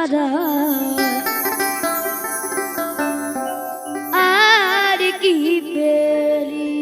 ছাড়া আর কি পেলি।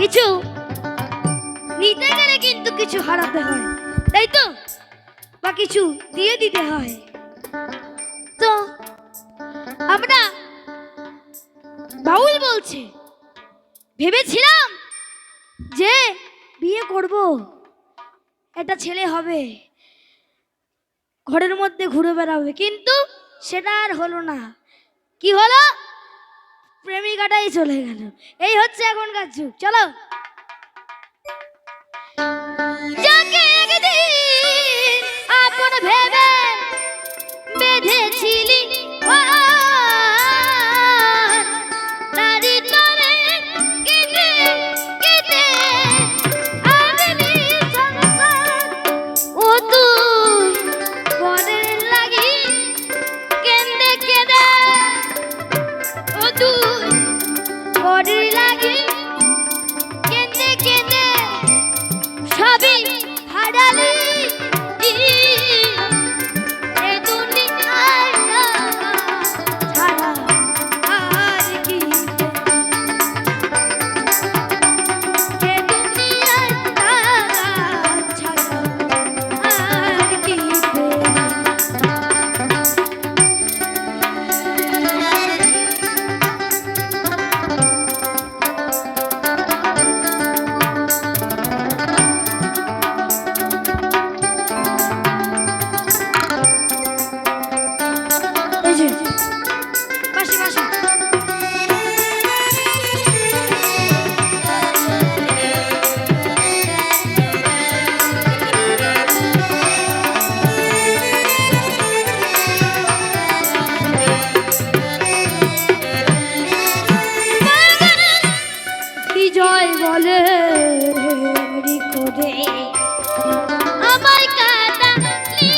কিছু নিতে গেলে কিন্তু কিছু হারাতে হয়, তাই তো? বা কিছু দিয়ে দিতে হয়। তো আমরা বাউল বলছে, ভেবেছিলাম যে বিয়ে করব, একটা ছেলে হবে, ঘরের মধ্যে ঘুরে বেড়াবে, কিন্তু সেটা আর হলো না। কি হলো? প্রেমিকাটাই চলে গেল। এই হচ্ছে এখনকার যুগ। চলো, যাকে একদিন আপন ভেবে বেঁধেছিলি তারি তরে কেটে কেটে আনলি সংসার, ও তুই পরের লাগি কেঁদে কেঁদে, ও তুই পরের লাগি কেঁদে কেঁদে সবই হারালি। এ দুনিয়ায় ছাড়া আর কি, এ দুনিয়ায় ছাড়া আর কি। পাশে পাশে বিজয় বলে করে আমার কাটালি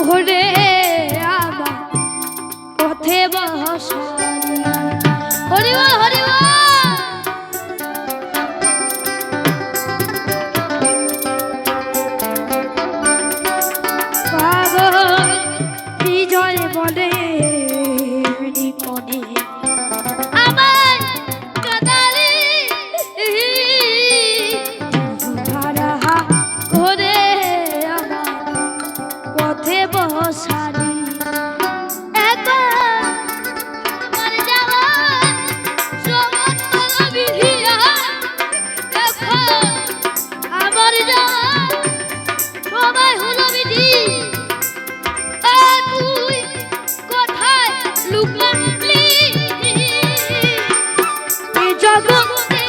ঘরে আমার পথে বসালি। হরি বল, হরি বল। পাগল বিজয় বলে করে আমার কাটালি ঘরে আমার পথে বসালি। আমার যাওয়া সমস্ত বিধিয়া, আমার যাওয়া সবাই হলো বিধি। তুই কোথায় লুকালি? এ জগতে